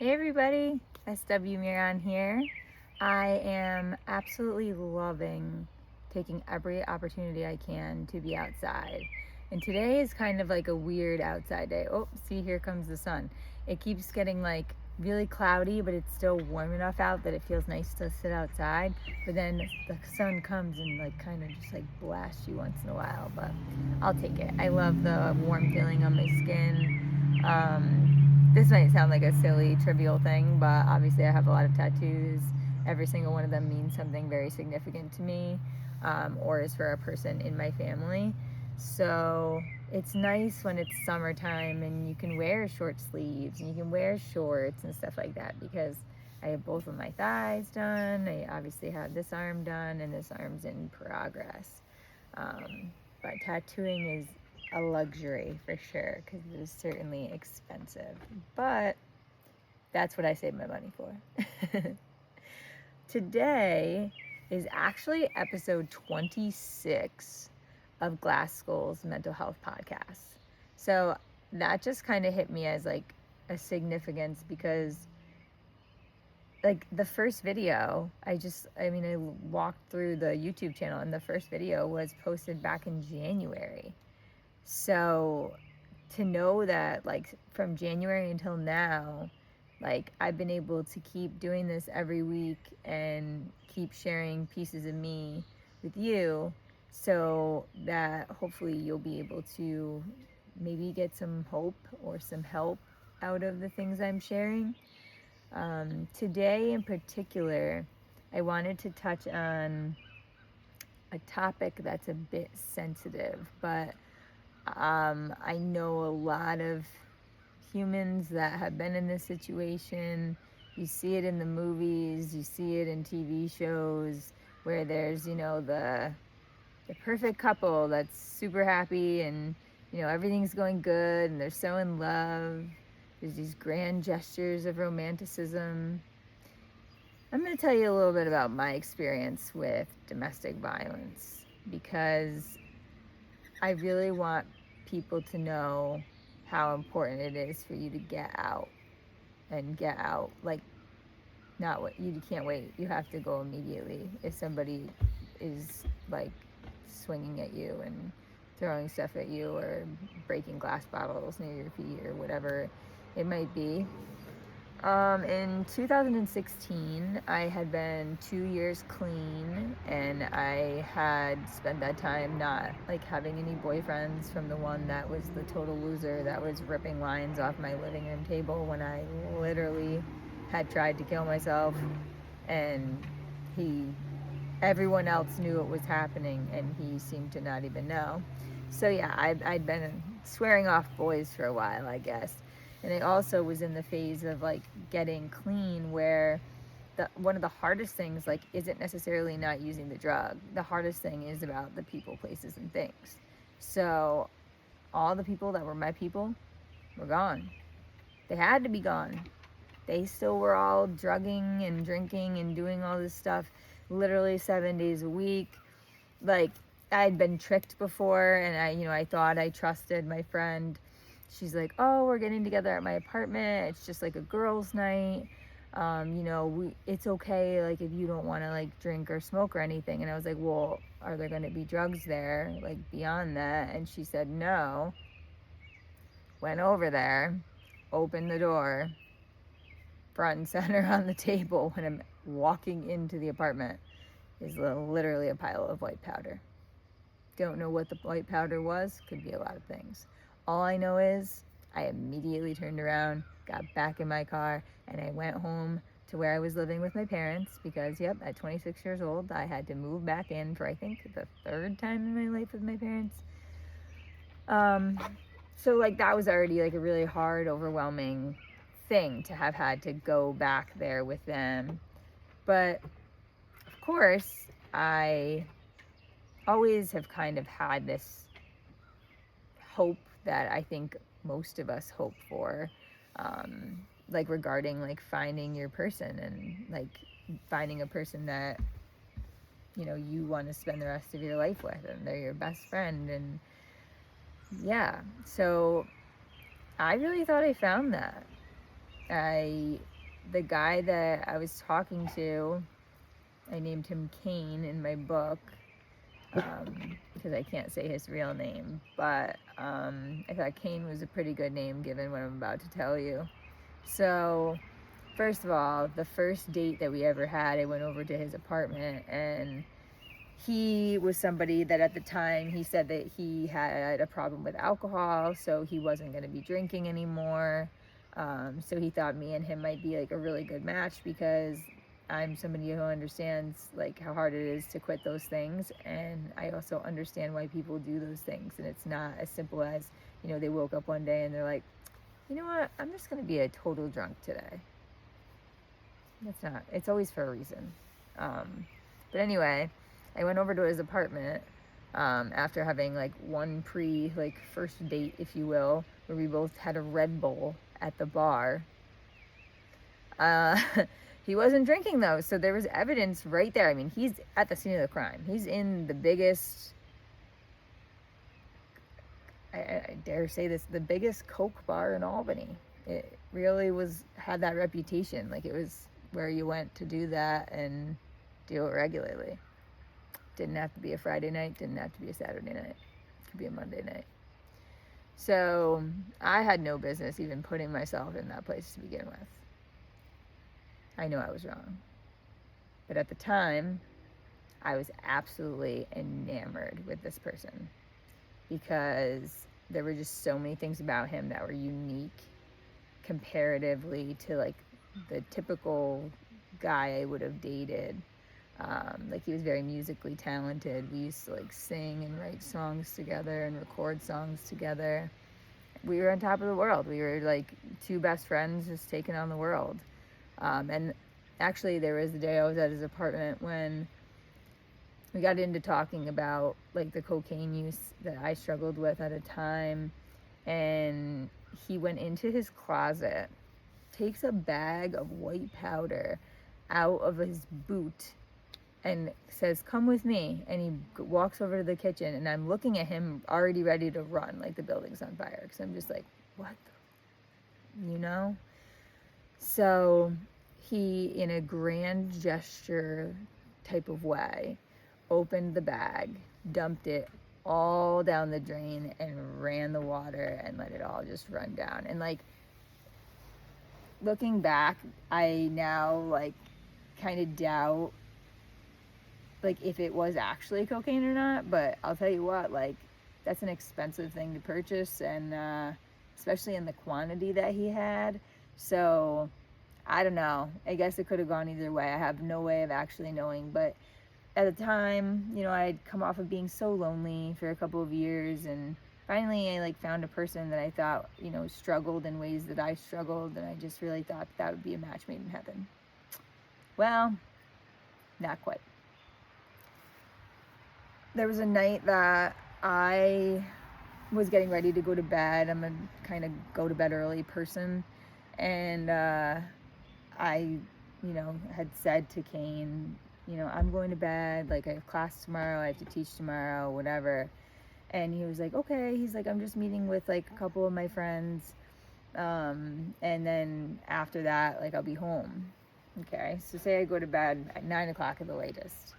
Hey everybody, SW Miron here. I am absolutely loving taking every opportunity I can to be outside. And today is kind of like a weird outside day. Oh, see, here comes the sun. It keeps getting like really cloudy, but it's still warm enough out that it feels nice to sit outside. But then the sun comes and like kind of just like blasts you once in a while. But I'll take it. I love the warm feeling on my skin. This might sound like a silly, trivial thing, but obviously I have a lot of tattoos. Every single one of them means something very significant to me, or is for a person in my family. So it's nice when it's summertime and you can wear short sleeves and you can wear shorts and stuff like that, because I have both of my thighs done. I obviously have this arm done, and this arm's in progress. But tattooing is a luxury for sure, because it is certainly expensive. But that's what I save my money for. Today is actually episode 26 of Glass Skull's mental health podcast. So that just kind of hit me as like a significance, because like the first video, I walked through the YouTube channel, and the first video was posted back in January. So to know that like from January until now, like I've been able to keep doing this every week and keep sharing pieces of me with you, so that hopefully you'll be able to maybe get some hope or some help out of the things I'm sharing. Today in particular, I wanted to touch on a topic that's a bit sensitive, but I know a lot of humans that have been in this situation. You see it in the movies, you see it in TV shows where there's, the perfect couple that's super happy, and everything's going good and they're so in love. There's these grand gestures of romanticism. I'm going to tell you a little bit about my experience with domestic violence, because I really want people to know how important it is for you to get out, and get out like not what you can't wait. You have to go immediately if somebody is like swinging at you and throwing stuff at you, or breaking glass bottles near your feet, or whatever it might be. In 2016, I had been 2 years clean, and I had spent that time not like having any boyfriends, from the one that was the total loser that was ripping lines off my living room table when I literally had tried to kill myself, and everyone else knew it was happening, and he seemed to not even know. So yeah, I'd been swearing off boys for a while, I guess. And I also was in the phase of like getting clean, where one of the hardest things like isn't necessarily not using the drug. The hardest thing is about the people, places, and things. So all the people that were my people were gone. They had to be gone. They still were all drugging and drinking and doing all this stuff literally 7 days a week. Like, I'd been tricked before, and I thought I trusted my friend. She's like, oh, we're getting together at my apartment. It's just like a girls' night. It's okay, like, if you don't want to like drink or smoke or anything. And I was like, well, are there going to be drugs there, like beyond that? And she said no. Went over there, opened the door, front and center on the table when I'm walking into the apartment is literally a pile of white powder. Don't know what the white powder was. Could be a lot of things. All I know is I immediately turned around, got back in my car, and I went home to where I was living with my parents, because, yep, at 26 years old, I had to move back in for, I think, the third time in my life with my parents. So, like, that was already, like, a really hard, overwhelming thing to have had to go back there with them. But, of course, I always have kind of had this hope that I think most of us hope for, like regarding like finding your person, and like finding a person that you want to spend the rest of your life with, and they're your best friend. And yeah, so I really thought I found that. I the guy that I was talking to, I named him Kane in my book, because I can't say his real name, but I thought Kane was a pretty good name given what I'm about to tell you. So, first of all, the first date that we ever had, I went over to his apartment, and he was somebody that at the time he said that he had a problem with alcohol, so he wasn't going to be drinking anymore. So he thought me and him might be like a really good match because I'm somebody who understands like how hard it is to quit those things, and I also understand why people do those things, and it's not as simple as, you know, they woke up one day and they're like, you know what, I'm just going to be a total drunk today. That's not, it's always for a reason. But anyway, I went over to his apartment after having like one like first date, if you will, where we both had a Red Bull at the bar. He wasn't drinking though, so there was evidence right there. I mean, he's at the scene of the crime. He's in the biggest, I dare say this, the biggest Coke bar in Albany. It really had that reputation. Like, it was where you went to do that and do it regularly. Didn't have to be a Friday night, didn't have to be a Saturday night. It could be a Monday night. So I had no business even putting myself in that place to begin with. I know I was wrong. But at the time, I was absolutely enamored with this person because there were just so many things about him that were unique comparatively to like the typical guy I would have dated. Like, he was very musically talented. We used to like sing and write songs together and record songs together. We were on top of the world. We were like two best friends just taking on the world. And actually, there was the day I was at his apartment when we got into talking about like the cocaine use that I struggled with at a time. And he went into his closet, takes a bag of white powder out of his boot and says, "Come with me." And he walks over to the kitchen, and I'm looking at him already ready to run like the building's on fire, because I'm just like, what you know? So he, in a grand gesture type of way, opened the bag, dumped it all down the drain, and ran the water and let it all just run down. And like, looking back, I now like kind of doubt like if it was actually cocaine or not, but I'll tell you what, like, that's an expensive thing to purchase, and especially in the quantity that he had. So I don't know, I guess it could have gone either way. I have no way of actually knowing, but at the time, you know, I'd come off of being so lonely for a couple of years, and finally I like found a person that I thought, you know, struggled in ways that I struggled, and I just really thought that would be a match made in heaven. Well, not quite. There was a night that I was getting ready to go to bed. I'm a kind of go to bed early person, and I, you know, had said to Kane, you know, I'm going to bed, like, I have class tomorrow, I have to teach tomorrow, whatever. And he was like, okay. He's like, I'm just meeting with like a couple of my friends, and then after that, like, I'll be home. Okay, so say I go to bed at 9 o'clock at the latest.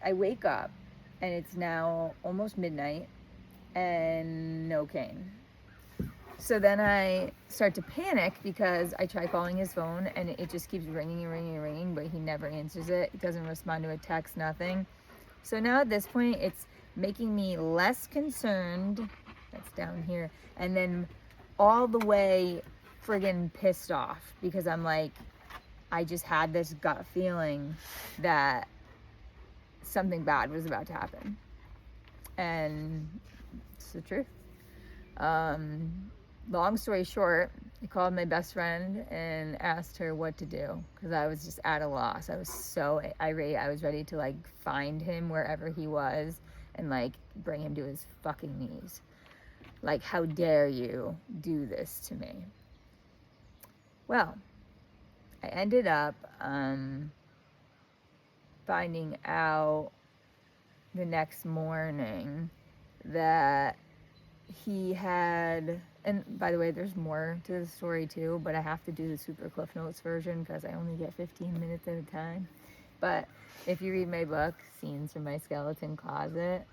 I wake up and it's now almost midnight and no Kane. So then I start to panic because I try calling his phone and it just keeps ringing and ringing and ringing, but he never answers it. He doesn't respond to a text, nothing. So now at this point, it's making me less concerned. That's down here. And then all the way friggin' pissed off because I'm like, I just had this gut feeling that something bad was about to happen. And it's the truth. Long story short, I called my best friend and asked her what to do because I was just at a loss. I was so irate. I was ready to like find him wherever he was and like bring him to his fucking knees. Like, how dare you do this to me? Well, I ended up finding out the next morning that he had And by the way, there's more to the story too, but I have to do the super Cliff Notes version because I only get 15 minutes at a time. But if you read my book, Scenes from My Skeleton Closet,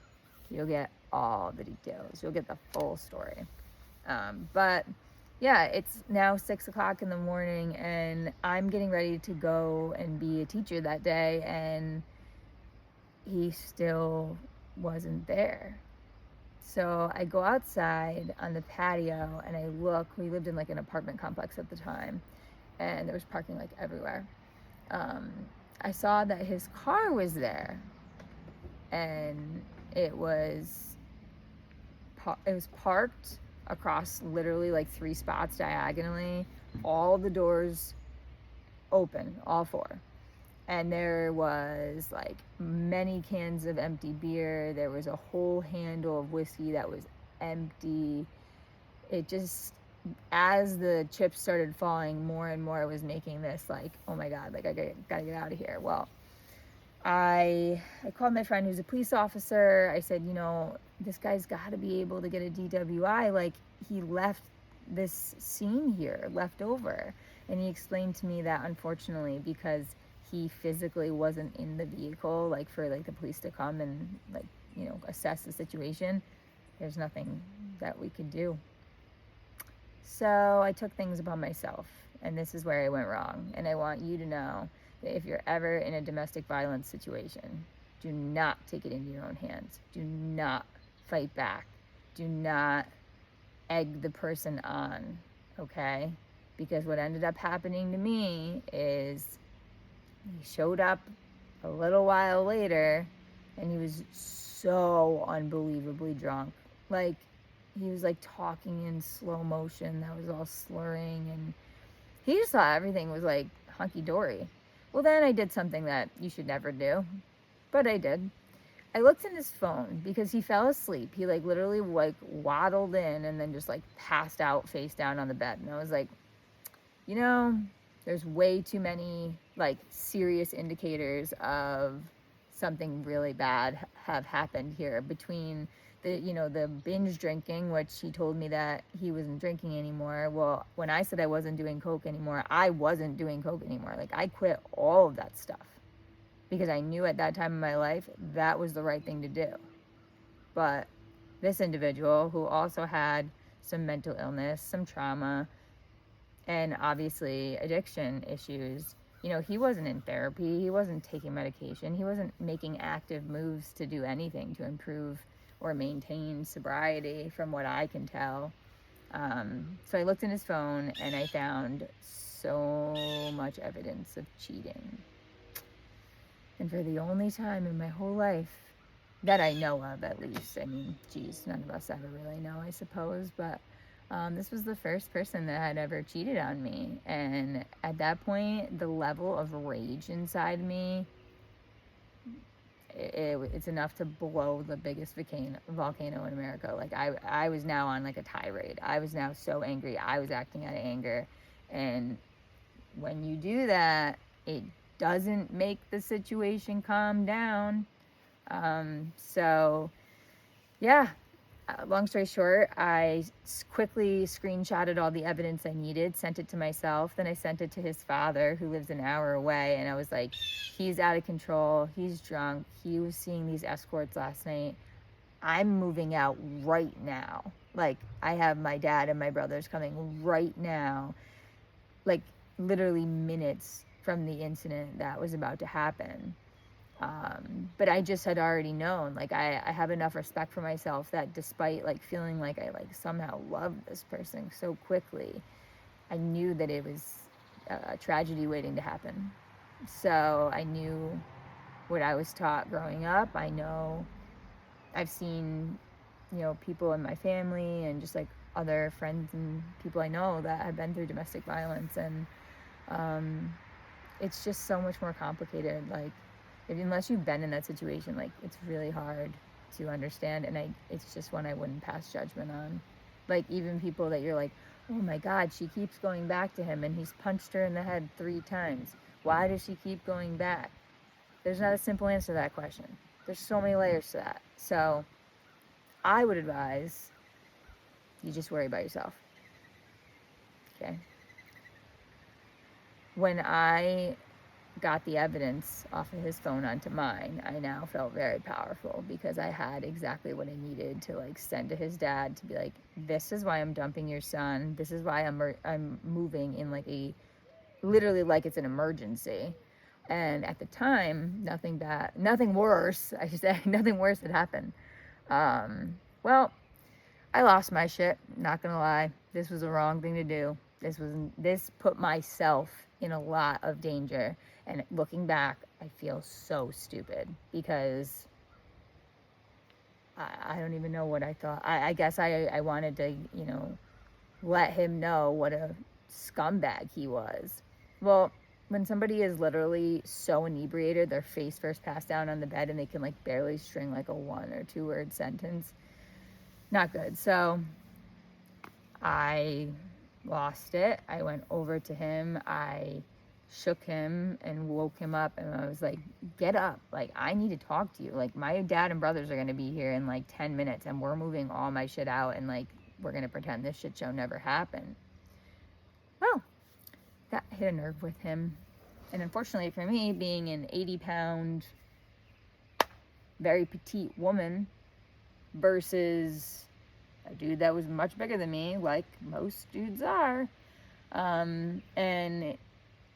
you'll get all the details. You'll get the full story. But yeah, it's now 6 o'clock in the morning, and I'm getting ready to go and be a teacher that day, and he still wasn't there. So I go outside on the patio and I look. We lived in like an apartment complex at the time, and there was parking like everywhere. Um, I saw that his car was there, and it was parked across literally like 3 spots diagonally. All the doors open, all four. And there was like many cans of empty beer. There was a whole handle of whiskey that was empty. It just, as the chips started falling more and more, it was making this like, oh my God, like I gotta get out of here. Well, I called my friend who's a police officer. I said, this guy's got to be able to get a DWI. Like, he left this scene here, left over. And he explained to me that unfortunately, because he physically wasn't in the vehicle, like for like the police to come and like, assess the situation, there's nothing that we could do. So I took things upon myself, and this is where I went wrong. And I want you to know that if you're ever in a domestic violence situation, do not take it into your own hands. Do not fight back. Do not egg the person on, okay? Because what ended up happening to me is he showed up a little while later, and he was so unbelievably drunk. Like, he was like talking in slow motion that was all slurring, and he just thought everything was like hunky-dory. Well, then I did something that you should never do, but I did. I looked in his phone because he fell asleep. He like literally like waddled in and then just like passed out face down on the bed. And I was like, there's way too many like serious indicators of something really bad have happened here, between the binge drinking, which he told me that he wasn't drinking anymore. Well, when I said I wasn't doing coke anymore, I wasn't doing coke anymore. Like, I quit all of that stuff because I knew at that time in my life that was the right thing to do. But this individual, who also had some mental illness, some trauma, and obviously addiction issues, he wasn't in therapy, he wasn't taking medication, he wasn't making active moves to do anything to improve or maintain sobriety, from what I can tell. So I looked in his phone and I found so much evidence of cheating. And for the only time in my whole life that I know of, at least, I mean, geez, none of us ever really know, I suppose, but this was the first person that had ever cheated on me. And at that point, the level of rage inside me, it's enough to blow the biggest volcano in America. Like, I was now on like a tirade. I was now so angry. I was acting out of anger. And when you do that, it doesn't make the situation calm down. So yeah, long story short, I quickly screenshotted all the evidence I needed, sent it to myself, then I sent it to his father, who lives an hour away, and I was like, he's out of control, he's drunk, he was seeing these escorts last night, I'm moving out right now. Like, I have my dad and my brothers coming right now, like literally minutes from the incident that was about to happen. But I just had already known, like, I have enough respect for myself that despite like feeling like I like somehow loved this person so quickly, I knew that it was a tragedy waiting to happen. So I knew what I was taught growing up. I know I've seen, people in my family and just like other friends and people I know that have been through domestic violence, and it's just so much more complicated. Like, unless you've been in that situation, like, it's really hard to understand, and it's just one I wouldn't pass judgment on. Like, even people that you're like, oh my God, she keeps going back to him and he's punched her in the head 3 times. Why does she keep going back? There's not a simple answer to that question. There's so many layers to that. So I would advise You just worry about yourself. Okay? When I got the evidence off of his phone onto mine, I now felt very powerful because I had exactly what I needed to like send to his dad to be like, this is why I'm dumping your son. This is why I'm moving in like a literally like it's an emergency. And at the time, nothing worse, I should say, nothing worse had happened. Well, I lost my shit, not gonna lie. This was the wrong thing to do. This put myself in a lot of danger. And looking back, I feel so stupid because I don't even know what I thought. I guess I wanted to, let him know what a scumbag he was. Well, when somebody is literally so inebriated, their face first passed down on the bed and they can like barely string like a 1 or 2 word sentence, not good. So I lost it. I went over to him. I shook him and woke him up, and I was like, get up. Like, I need to talk to you. Like, my dad and brothers are going to be here in like 10 minutes, and we're moving all my shit out, and like, we're going to pretend this shit show never happened. Well, that hit a nerve with him. And unfortunately for me, being an 80-pound, very petite woman versus a dude that was much bigger than me, like most dudes are, and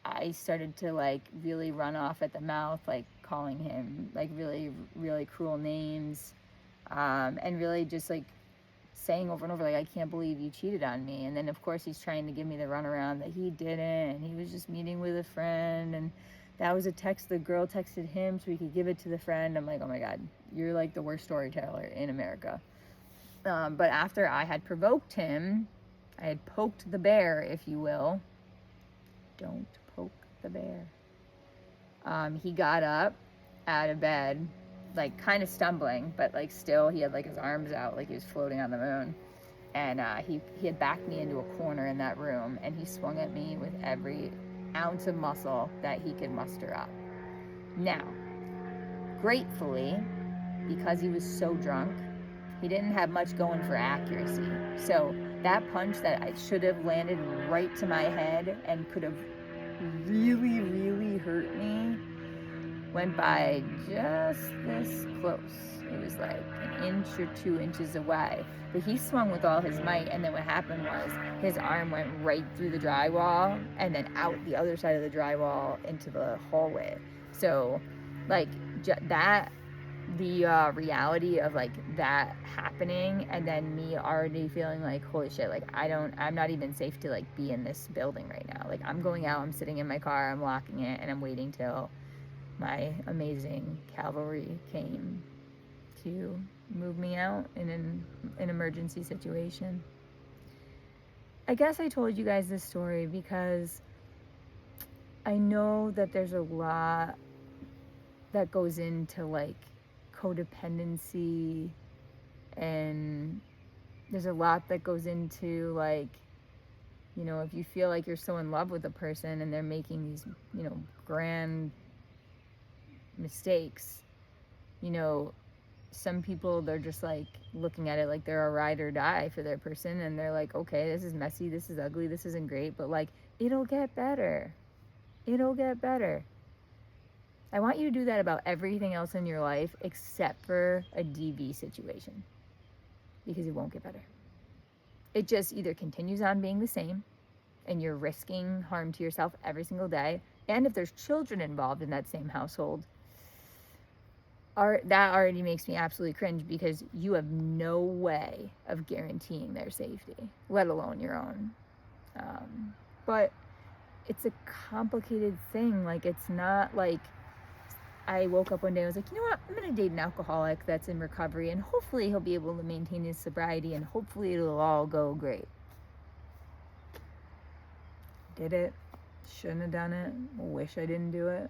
I started to like really run off at the mouth, like calling him like really, really cruel names, and really just like saying over and over, like, I can't believe you cheated on me. And then of course he's trying to give me the runaround that he didn't, and he was just meeting with a friend, and that was a text the girl texted him so he could give it to the friend. I'm like, oh my god, you're like the worst storyteller in America. But after I had provoked him, I had poked the bear, if you will. Don't poke the bear. He got up out of bed, like kind of stumbling, but like still he had like his arms out like he was floating on the moon. And he had backed me into a corner in that room, and he swung at me with every ounce of muscle that he could muster up. Now, gratefully, because he was so drunk, he didn't have much going for accuracy. So that punch that I should have landed right to my head and could have really, really hurt me went by just this close. It was like an inch or 2 inches away. But he swung with all his might, and then what happened was his arm went right through the drywall and then out the other side of the drywall into the hallway. So, like, the reality of like that happening, and then me already feeling like, holy shit, like I'm not even safe to like be in this building right now. Like, I'm going out, I'm sitting in my car, I'm locking it, and I'm waiting till my amazing cavalry came to move me out in an emergency situation. I guess I told you guys this story because I know that there's a lot that goes into like codependency, and there's a lot that goes into like, if you feel like you're so in love with a person and they're making these, grand mistakes, some people, they're just like looking at it like they're a ride or die for their person, and they're like, okay, this is messy, this is ugly, this isn't great, but like, it'll get better. I want you to do that about everything else in your life except for a DV situation, because it won't get better. It just either continues on being the same, and you're risking harm to yourself every single day, and if there's children involved in that same household, that already makes me absolutely cringe, because you have no way of guaranteeing their safety, let alone your own. But it's a complicated thing. Like, it's not like I woke up one day and was like, you know what, I'm going to date an alcoholic that's in recovery, and hopefully he'll be able to maintain his sobriety, and hopefully it'll all go great. Did it. Shouldn't have done it. Wish I didn't do it.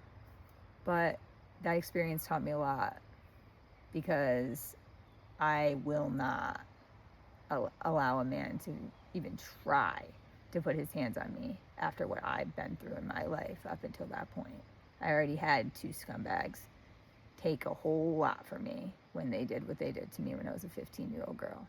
But that experience taught me a lot, because I will not allow a man to even try to put his hands on me after what I've been through in my life up until that point. I already had 2 scumbags take a whole lot from me when they did what they did to me when I was a 15-year-old girl.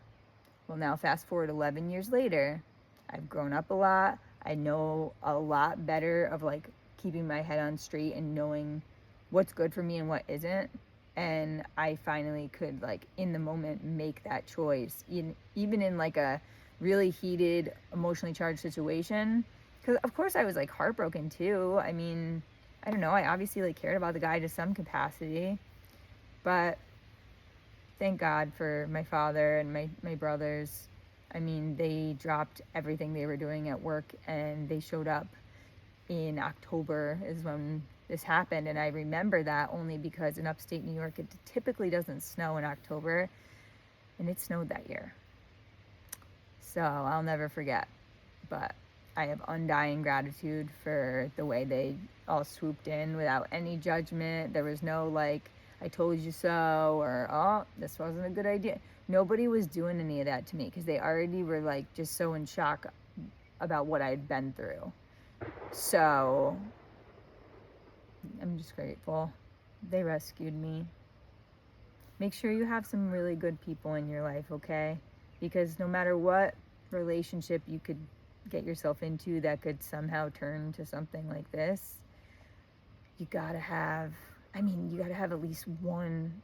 Well, now fast forward 11 years later, I've grown up a lot. I know a lot better of like keeping my head on straight and knowing what's good for me and what isn't. And I finally could, like, in the moment, make that choice, even in like a really heated, emotionally charged situation. Because of course I was like heartbroken too. I mean, I don't know. I obviously like cared about the guy to some capacity, but thank God for my father and my brothers. I mean, they dropped everything they were doing at work and they showed up in October is when this happened. And I remember that only because in upstate New York, it typically doesn't snow in October, and it snowed that year. So I'll never forget. But I have undying gratitude for the way they all swooped in without any judgment. There was no like, I told you so, or oh, this wasn't a good idea. Nobody was doing any of that to me because they already were like just so in shock about what I'd been through. So I'm just grateful they rescued me. Make sure you have some really good people in your life, okay? Because no matter what relationship you could get yourself into that could somehow turn to something like this, you gotta have at least one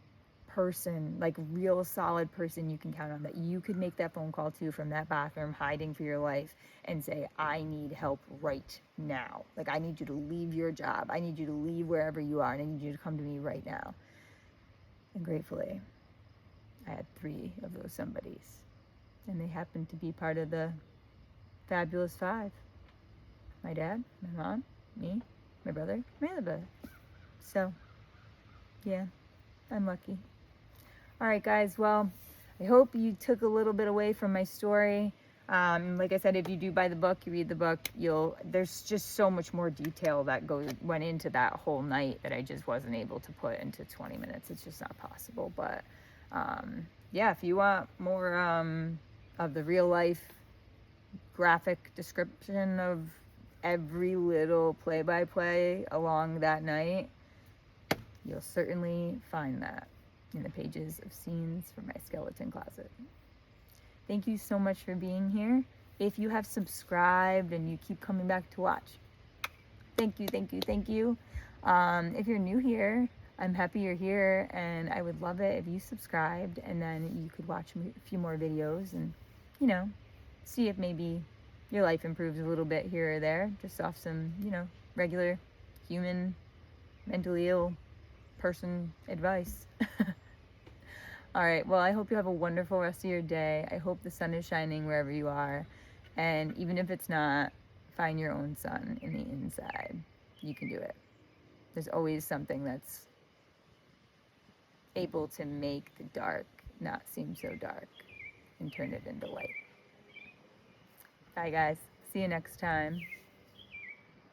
person, like real solid person you can count on, that you could make that phone call to from that bathroom hiding for your life and say, I need help right now. Like, I need you to leave your job. I need you to leave wherever you are, and I need you to come to me right now. And gratefully, I had 3 of those somebodies. And they happened to be part of the fabulous 5. My dad, my mom, me, my brother, my other brother. So, yeah, I'm lucky. All right, guys. Well, I hope you took a little bit away from my story. Like I said, if you do buy the book, you read the book, there's just so much more detail that went into that whole night that I just wasn't able to put into 20 minutes. It's just not possible. But yeah, if you want more of the real life graphic description of every little play-by-play along that night, you'll certainly find that in the pages of Scenes from My Skeleton Closet. Thank you so much for being here. If you have subscribed and you keep coming back to watch, thank you, thank you, thank you. If you're new here, I'm happy you're here, and I would love it if you subscribed, and then you could watch a few more videos and, see if maybe your life improves a little bit here or there, just off some, regular human, mentally ill person advice. All right, well, I hope you have a wonderful rest of your day. I hope the sun is shining wherever you are, and even if it's not, find your own sun in the inside. You can do it. There's always something that's able to make the dark not seem so dark and turn it into light. Bye, guys. See you next time.